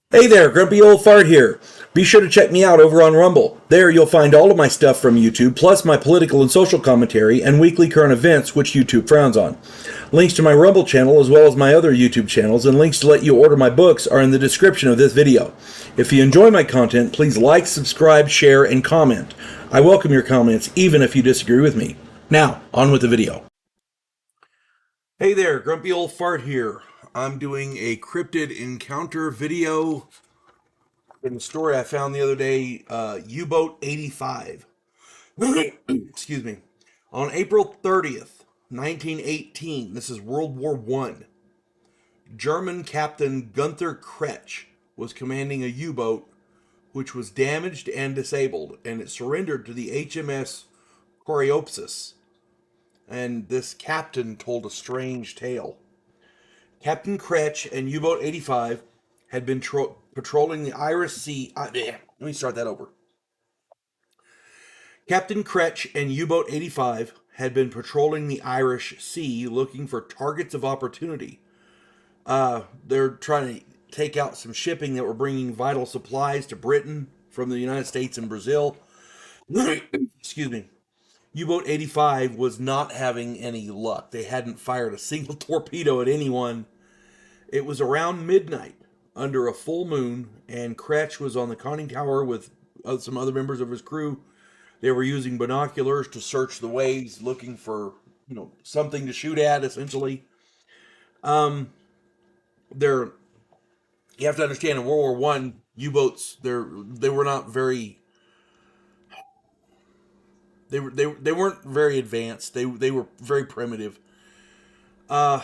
Hey there, Grumpy Old Fart here. Be sure to check me out over on Rumble. There you'll find all of my stuff from YouTube, plus my political and social commentary and weekly current events, which YouTube frowns on. Links to my Rumble channel, as well as my other YouTube channels, and links to let you order my books are in the description of this video. If you enjoy my content, please like, subscribe, share, and comment. I welcome your comments, even if you disagree with me. Now, on with the video. Hey there, Grumpy Old Fart here. I'm doing a cryptid encounter video in the story I found the other day, U-Boat 85. Excuse me. On April 30th, 1918, this is World War One. German Captain Gunther Kretsch was commanding a U-boat which was damaged and disabled, and it surrendered to the HMS Coreopsis. And this captain told a strange tale. Captain Kretsch and U-Boat 85 had been patrolling the Irish Sea. Let me start that over. Captain Kretsch and U-Boat 85 had been patrolling the Irish Sea looking for targets of opportunity. They're trying to take out some shipping that were bringing vital supplies to Britain from the United States and Brazil. Excuse me. U-Boat 85 was not having any luck. They hadn't fired a single torpedo at anyone. It was around midnight under a full moon, and Kretsch was on the conning tower with some other members of his crew. They were using binoculars to search the waves, looking for, something to shoot at, essentially. They're You have to understand, in World War One, U-boats they were not very they weren't very advanced. They were very primitive. Uh,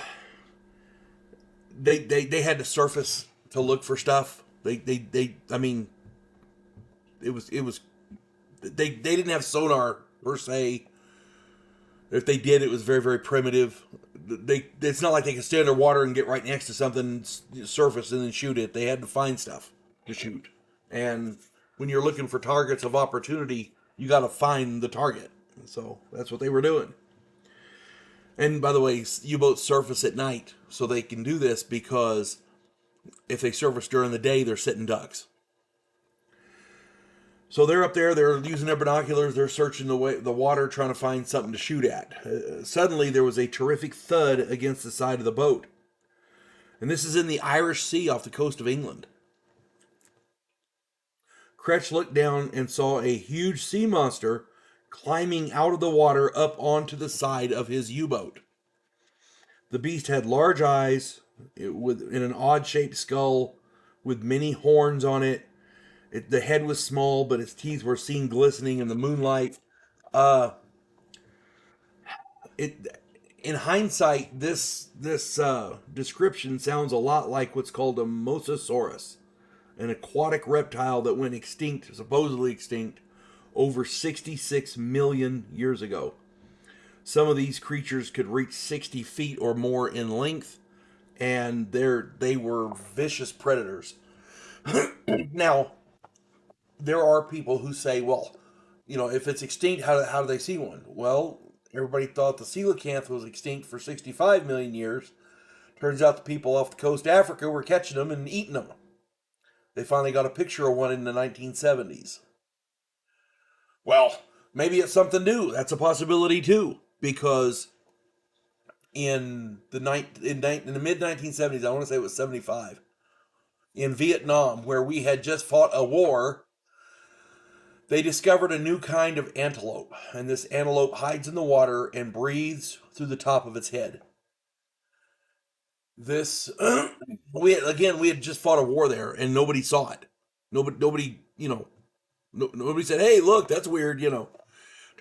they had to surface to look for stuff. I mean, it was they didn't have sonar per se. If they did, it was very, very primitive. It's not like they could stay underwater and get right next to something, surface, and then shoot it. They had to find stuff to shoot. And when you're looking for targets of opportunity, you got to find the target. So that's what they were doing. And by the way, U-boats surface at night, so they can do this because if they surface during the day, they're sitting ducks. So they're up there, they're using their binoculars, they're searching the water, trying to find something to shoot at. Suddenly, there was a terrific thud against the side of the boat. And this is in the Irish Sea off the coast of England. Kretsch looked down and saw a huge sea monster climbing out of the water up onto the side of his U-boat. The beast had large eyes in an odd-shaped skull with many horns on it. The head was small, but its teeth were seen glistening in the moonlight. Uh, it in hindsight, this description sounds a lot like what's called a mosasaurus, an aquatic reptile that went extinct, supposedly extinct, over 66 million years ago. Some of these creatures could reach 60 feet or more in length, and they were vicious predators. Now, there are people who say, well, if it's extinct, how do they see one? Well, everybody thought the coelacanth was extinct for 65 million years. Turns out the people off the coast of Africa were catching them and eating them. They finally got a picture of one in the 1970s. Well, maybe it's something new. That's a possibility too, because in the mid 1970s, I want to say it was 75, in Vietnam, where we had just fought a war, they discovered a new kind of antelope, and this antelope hides in the water and breathes through the top of its head. This we had just fought a war there, and nobody saw it. Nobody, nobody said, "Hey, look, that's weird."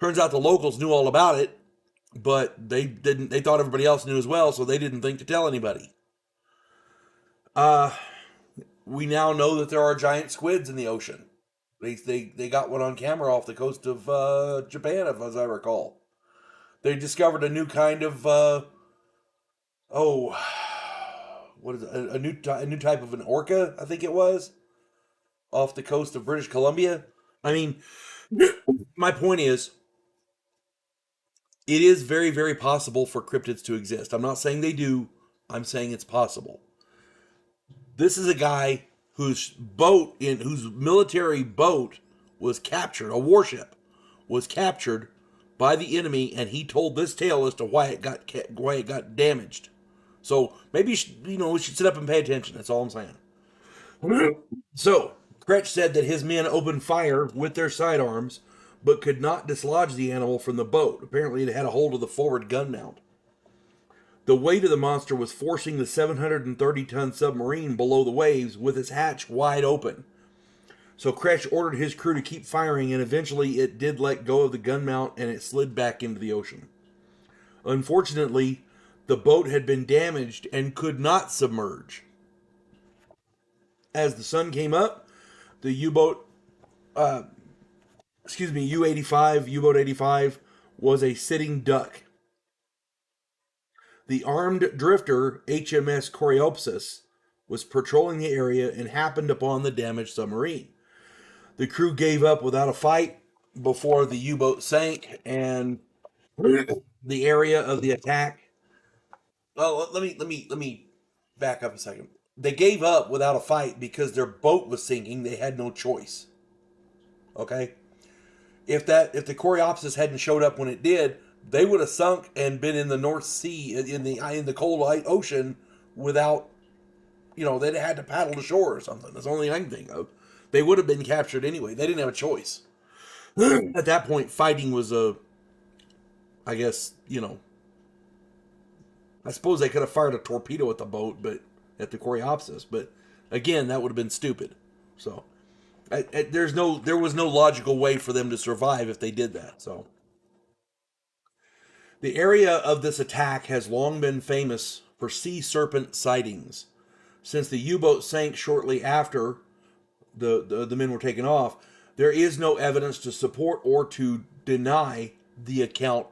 Turns out the locals knew all about it, but they didn't. They thought everybody else knew as well, so they didn't think to tell anybody. We now know that there are giant squids in the ocean. They got one on camera off the coast of Japan, as I recall. They discovered a new kind of oh, what is it? A new type of an orca, I think it was, off the coast of British Columbia. I mean, my point is, it is very, very possible for cryptids to exist. I'm not saying they do. I'm saying it's possible. This is a guy whose military boat was captured, a warship was captured by the enemy, and he told this tale as to why it got damaged. So maybe we should sit up and pay attention. That's all I'm saying. So Kretsch said that his men opened fire with their sidearms, but could not dislodge the animal from the boat. Apparently, it had a hold of the forward gun mount. The weight of the monster was forcing the 730-ton submarine below the waves with its hatch wide open. So Kretsch ordered his crew to keep firing, and eventually it did let go of the gun mount and it slid back into the ocean. Unfortunately, the boat had been damaged and could not submerge. As the sun came up, the U-boat, U-boat 85, was a sitting duck. The armed drifter HMS Coreopsis was patrolling the area and happened upon the damaged submarine. The crew gave up without a fight before the U-boat sank, and the area of the attack. Oh, let me back up a second. They gave up without a fight because their boat was sinking. They had no choice. Okay, if the Coreopsis hadn't showed up when it did, they would have sunk and been in the North Sea in the cold ocean without, they'd have had to paddle to shore or something. That's the only thing I can think of. They would have been captured anyway. They didn't have a choice. At that point, fighting was I guess, I suppose they could have fired a torpedo at the boat, but at the Coreopsis. But again, that would have been stupid. So there was no logical way for them to survive if they did that. So the area of this attack has long been famous for sea serpent sightings. Since the U-boat sank shortly after the men were taken off, there is no evidence to support or to deny the account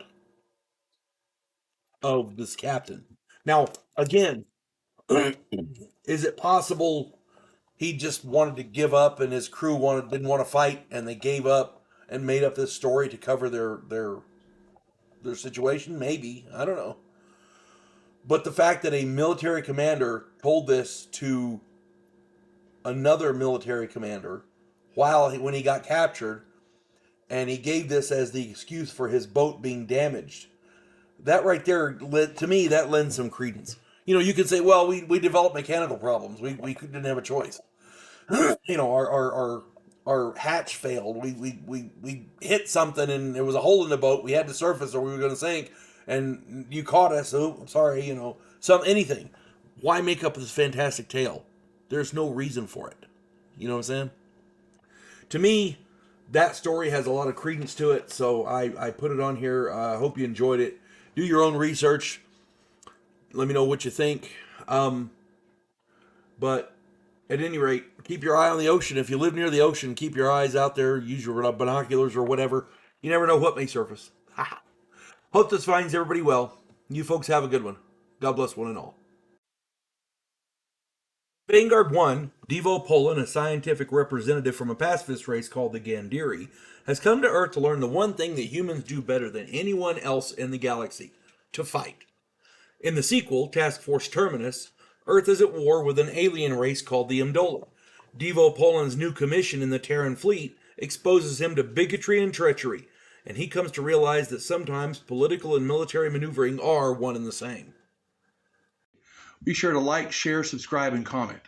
of this captain. Now, again, is it possible he just wanted to give up and his crew didn't want to fight and they gave up and made up this story to cover their situation? Maybe, I don't know. But the fact that a military commander told this to another military commander when he got captured, and he gave this as the excuse for his boat being damaged, that right there, to me, that lends some credence. You can say, well, we developed mechanical problems. We didn't have a choice. Our hatch failed. We hit something and there was a hole in the boat. We had to surface or we were going to sink, and you caught us. Oh, I'm sorry. Anything. Why make up this fantastic tale? There's no reason for it. You know what I'm saying? To me, that story has a lot of credence to it, so I put it on here. I hope you enjoyed it. Do your own research. Let me know what you think. But at any rate, keep your eye on the ocean. If you live near the ocean, keep your eyes out there. Use your binoculars or whatever. You never know what may surface. Hope this finds everybody well. You folks have a good one. God bless one and all. Vanguard One, Devo Polan, a scientific representative from a pacifist race called the Gandhiri, has come to Earth to learn the one thing that humans do better than anyone else in the galaxy: to fight. In the sequel, Task Force Terminus, Earth is at war with an alien race called the Amdola. Devo Polan's new commission in the Terran fleet exposes him to bigotry and treachery, and he comes to realize that sometimes political and military maneuvering are one and the same. Be sure to like, share, subscribe, and comment.